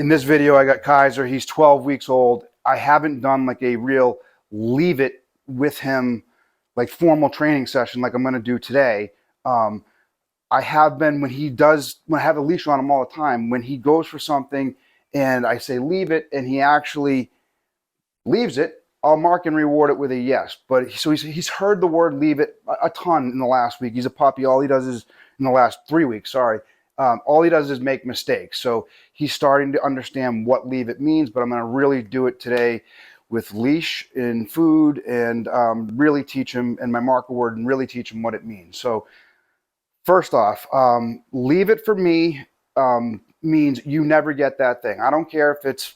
In this video, I got Kaiser. He's 12 weeks old. I haven't done like a real leave it with him, like formal training session like I'm going to do today. I have been when I have a leash on him all the time, when he goes for something and I say leave it and he actually leaves it, I'll mark and reward it with a yes. But so he's heard the word leave it a ton in the last week. He's a puppy. All he does is, in the last 3 weeks, sorry, all he does is make mistakes. So he's starting to understand what leave it means, but I'm going to really do it today with leash and food and really teach him, and my marker word, and really teach him what it means. So first off, leave it for me means you never get that thing. I don't care if it's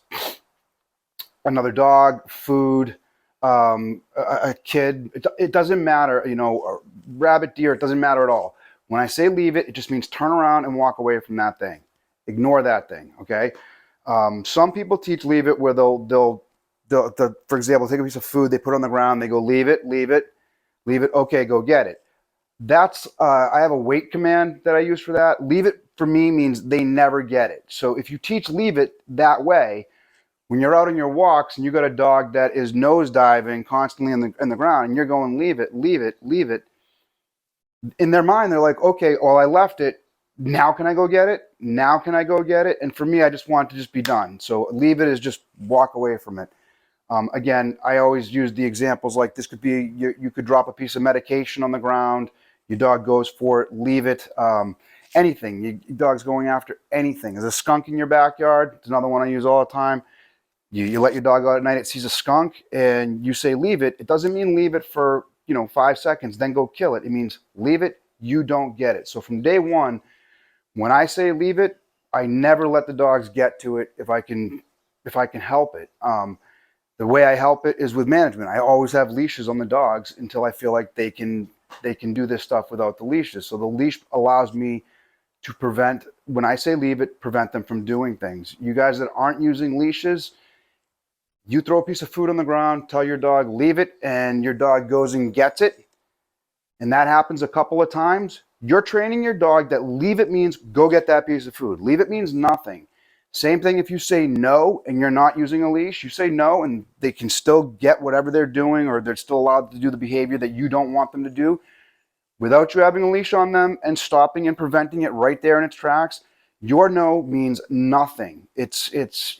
another dog, food, a kid. It doesn't matter, you know, rabbit, deer, it doesn't matter at all. When I say leave it, it just means turn around and walk away from that thing. Ignore that thing, okay? Some people teach leave it where they'll, for example, take a piece of food, they put it on the ground, they go leave it, leave it, leave it, okay, go get it. That's, I have a wait command that I use for that. Leave it for me means they never get it. So if you teach leave it that way, when you're out on your walks and you got a dog that is nose diving constantly in the ground and you're going leave it, leave it, leave it, in their mind they're like, okay, well, I left it, now can I go get it? Now can I go get it? And for me, I just want to just be done. So leave it is just walk away from it. Again, I always use the examples like this could be, you could drop a piece of medication on the ground, your dog goes for it, leave it. Anything, your dog's going after anything. There's a skunk in your backyard. It's another one I use all the time. You let your dog out at night, it sees a skunk, and you say leave it. It doesn't mean leave it for 5 seconds, then go kill it. It means leave it, you don't get it. So from day one, when I say leave it, I never let the dogs get to it if I can help it. The way I help it is with management. I always have leashes on the dogs until I feel like they can do this stuff without the leashes. So the leash allows me to prevent, when I say leave it, prevent them from doing things. You guys that aren't using leashes, you throw a piece of food on the ground, tell your dog leave it, and your dog goes and gets it, and that happens a couple of times, you're training your dog that leave it means go get that piece of food. Leave it means nothing. Same thing if you say no and you're not using a leash. You say no and they can still get whatever they're doing, or they're still allowed to do the behavior that you don't want them to do. Without you having a leash on them and stopping and preventing it right there in its tracks, your no means nothing.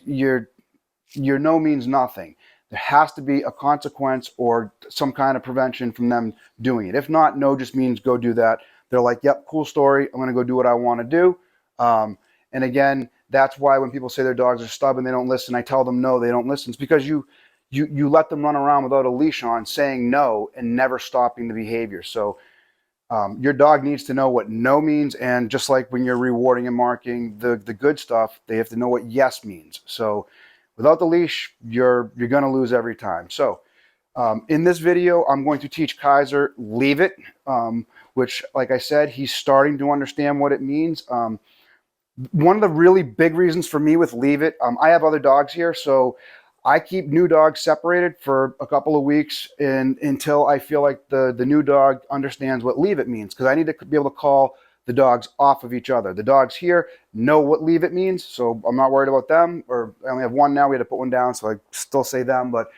Your no means nothing. There has to be a consequence or some kind of prevention from them doing it. If not, no just means go do that. They're like, yep, cool story. I'm going to go do what I want to do. And again, that's why when people say their dogs are stubborn, they don't listen, I tell them no, they don't listen. It's because you let them run around without a leash on saying no and never stopping the behavior. So your dog needs to know what no means, and just like when you're rewarding and marking the good stuff, they have to know what yes means. So without the leash, you're going to lose every time. So in this video, I'm going to teach Kaiser leave it, which, like I said, he's starting to understand what it means. One of the really big reasons for me with leave it, I have other dogs here, so I keep new dogs separated for a couple of weeks until I feel like the new dog understands what leave it means, because I need to be able to call the dogs off of each other. The dogs here know what leave it means, so I'm not worried about them. Or I only have one now. We had to put one down, so I still say them. But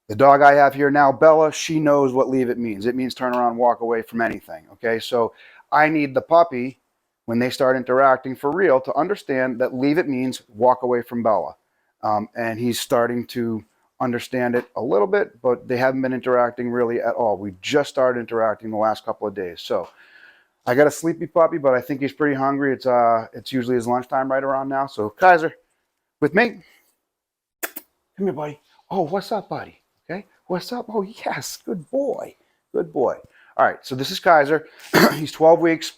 the dog I have here now, Bella, she knows what leave it means. It means turn around, walk away from anything. Okay, so I need the puppy, when they start interacting for real, to understand that leave it means walk away from Bella. And he's starting to understand it a little bit, but they haven't been interacting really at all. We just started interacting the last couple of days. So I got a sleepy puppy, but I think he's pretty hungry. It's usually his lunchtime right around now. So Kaiser, with me. Come here, buddy. Oh, what's up, buddy? Okay, what's up? Oh, yes, good boy. Good boy. All right, so this is Kaiser. He's 12 weeks.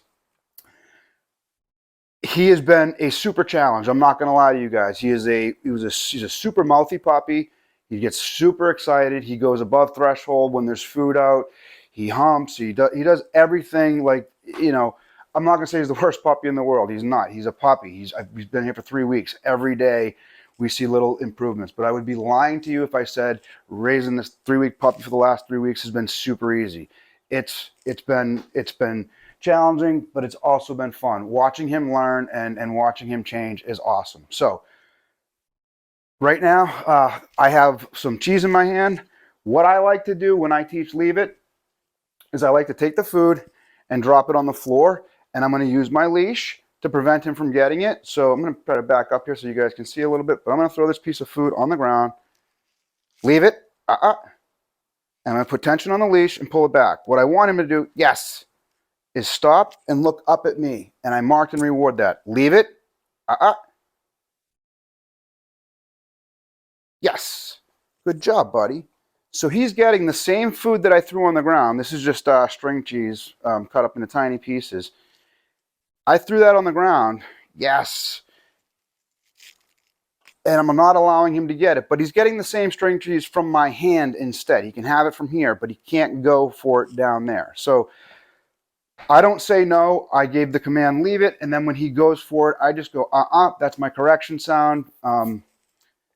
He has been a super challenge. I'm not going to lie to you guys. He's a super mouthy puppy. He gets super excited. He goes above threshold when there's food out. He humps. He does everything like, I'm not going to say he's the worst puppy in the world. He's not. He's a puppy. He's been here for 3 weeks. Every day we see little improvements. But I would be lying to you if I said raising this 3-week puppy for the last 3 weeks has been super easy. It's been challenging, but it's also been fun. Watching him learn and watching him change is awesome. So Right now, I have some cheese in my hand. What I like to do when I teach leave it is I like to take the food and drop it on the floor, and I'm going to use my leash to prevent him from getting it. So I'm going to try to back up here so you guys can see a little bit, but I'm going to throw this piece of food on the ground, leave it, and I'm going to put tension on the leash and pull it back. What I want him to do, yes, is stop and look up at me, and I marked and reward that. Leave it, yes, good job, buddy. So he's getting the same food that I threw on the ground. This is just string cheese cut up into tiny pieces. I threw that on the ground. Yes. And I'm not allowing him to get it, but he's getting the same string cheese from my hand instead. He can have it from here, but he can't go for it down there. So I don't say no. I gave the command, leave it. And then when he goes for it, I just go, that's my correction sound.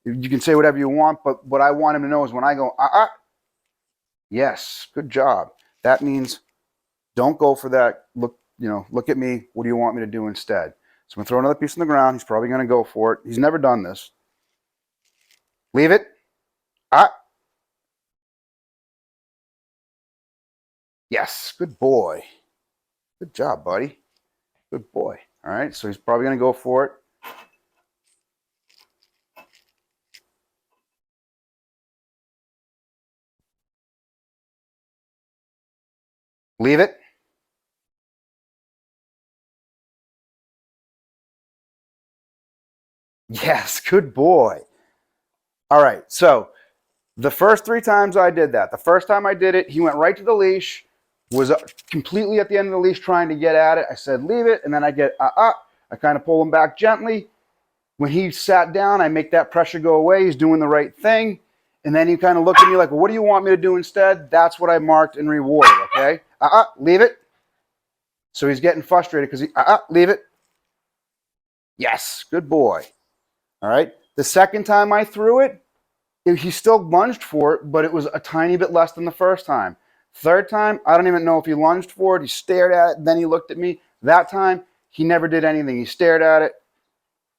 You can say whatever you want, but what I want him to know is when I go, yes, good job. That means don't go for that. Look at me. What do you want me to do instead? So I'm going to throw another piece on the ground. He's probably going to go for it. He's never done this. Leave it. Yes, good boy. Good job, buddy. Good boy. All right, so he's probably going to go for it. Leave it. Yes, good boy. All right, so the first 3 times I did that, the first time I did it, he went right to the leash, was completely at the end of the leash trying to get at it. I said, leave it, and then I get, I kind of pull him back gently. When he sat down, I make that pressure go away. He's doing the right thing. And then he kind of looked at me like, well, what do you want me to do instead? That's what I marked and rewarded, okay? Leave it. So he's getting frustrated because leave it. Yes, good boy. All right. The second time I threw it, he still lunged for it, but it was a tiny bit less than the first time. Third time, I don't even know if he lunged for it. He stared at it, then he looked at me. That time, he never did anything. He stared at it.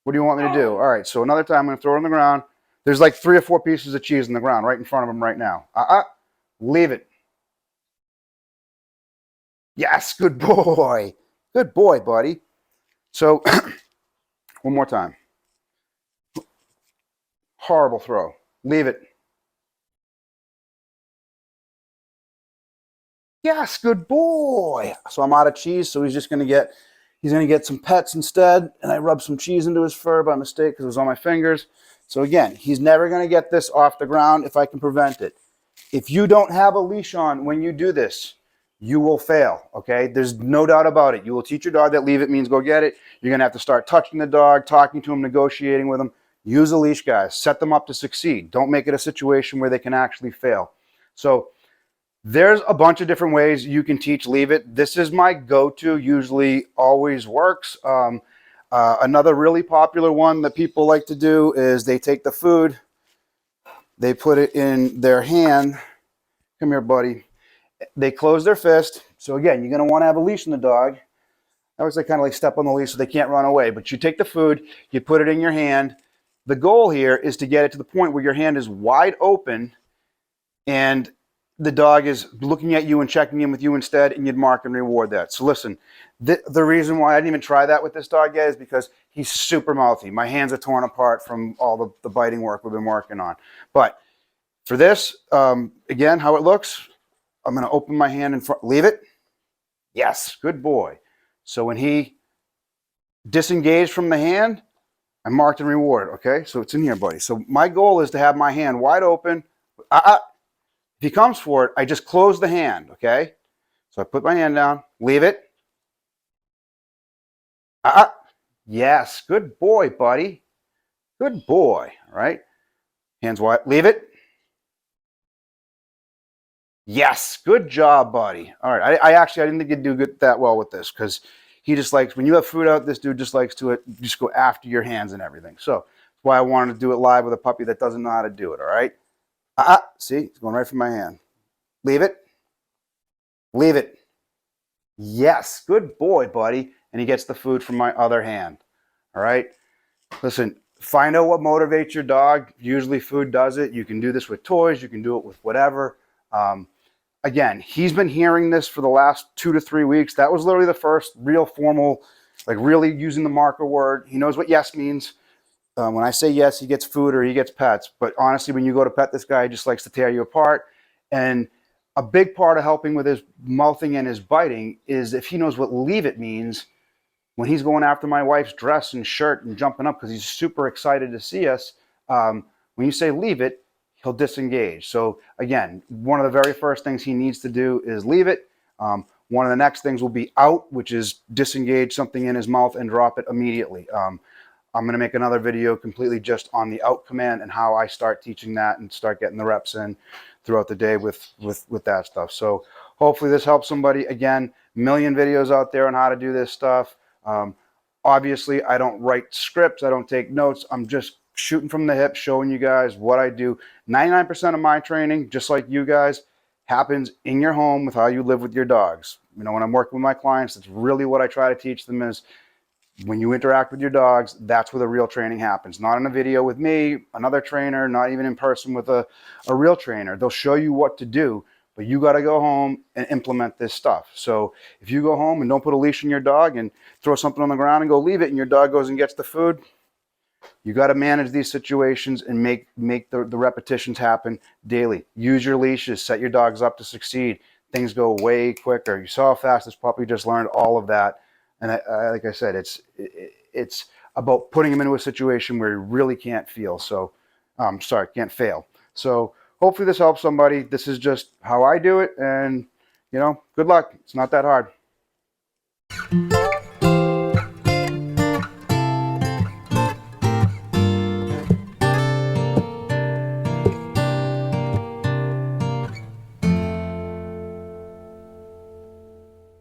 What do you want me to do? All right, so another time I'm going to throw it on the ground. There's like 3 or 4 pieces of cheese on the ground right in front of him right now. Leave it. Yes, good boy. Good boy, buddy. So, one more time. Horrible throw. Leave it. Yes, good boy. So I'm out of cheese, so he's going to get some pets instead. And I rubbed some cheese into his fur by mistake because it was on my fingers. So again, he's never going to get this off the ground if I can prevent it. If you don't have a leash on when you do this, you will fail, okay? There's no doubt about it. You will teach your dog that leave it means go get it. You're going to have to start touching the dog, talking to him, negotiating with him. Use a leash, guys. Set them up to succeed. Don't make it a situation where they can actually fail. So there's a bunch of different ways you can teach leave it. This is my go-to, usually always works. Another really popular one that people like to do is they take the food, they put it in their hand. Come here, buddy. They close their fist. So again, you're going to want to have a leash on the dog. I always like kind of like step on the leash so they can't run away. But you take the food, you put it in your hand. The goal here is to get it to the point where your hand is wide open and the dog is looking at you and checking in with you instead, and you'd mark and reward that. So listen, the reason why I didn't even try that with this dog yet is because he's super mouthy. My hands are torn apart from all the biting work we've been working on. But for this, again, how it looks, I'm going to open my hand in front. Leave it. Yes, good boy. So when he disengaged from the hand, I marked and rewarded. Okay, so it's in here, buddy. So my goal is to have my hand wide open. If he comes for it, I just close the hand. Okay, so I put my hand down. Leave it. Yes, good boy, buddy. Good boy. All right, hands wide. Leave it. Yes, good job, buddy. All right, I didn't think you'd do that well with this because he just likes, when you have food out, this dude just likes to just go after your hands and everything. So that's why I wanted to do it live with a puppy that doesn't know how to do it, all right? See, it's going right from my hand. Leave it. Leave it. Yes, good boy, buddy. And he gets the food from my other hand, all right? Listen, find out what motivates your dog. Usually food does it. You can do this with toys. You can do it with whatever. Again, he's been hearing this for the last 2 to 3 weeks. That was literally the first real formal, like really using the marker word. He knows what yes means. When I say yes, he gets food or he gets pets. But honestly, when you go to pet this guy, he just likes to tear you apart. And a big part of helping with his mouthing and his biting is if he knows what leave it means, when he's going after my wife's dress and shirt and jumping up because he's super excited to see us, when you say leave it, he'll disengage. So again, one of the very first things he needs to do is leave it. One of the next things will be out, which is disengage something in his mouth and drop it immediately. I'm going to make another video completely just on the out command and how I start teaching that and start getting the reps in throughout the day with that stuff. So hopefully this helps somebody. Again, million videos out there on how to do this stuff. Obviously, I don't write scripts. I don't take notes. I'm just shooting from the hip, showing you guys what I do. 99% of my training, just like you guys, happens in your home with how you live with your dogs. You know, when I'm working with my clients, that's really what I try to teach them is when you interact with your dogs, that's where the real training happens. Not in a video with me, another trainer, not even in person with a real trainer. They'll show you what to do, but you got to go home and implement this stuff. So if you go home and don't put a leash on your dog and throw something on the ground and go leave it and your dog goes and gets the food, you got to manage these situations and make the repetitions happen daily. Use your leashes, set your dogs up to succeed. Things go way quicker. You saw how fast this puppy just learned all of that. And like I said, it's about putting him into a situation where he really can't feel. So, can't fail. So hopefully this helps somebody. This is just how I do it. And, you know, good luck. It's not that hard.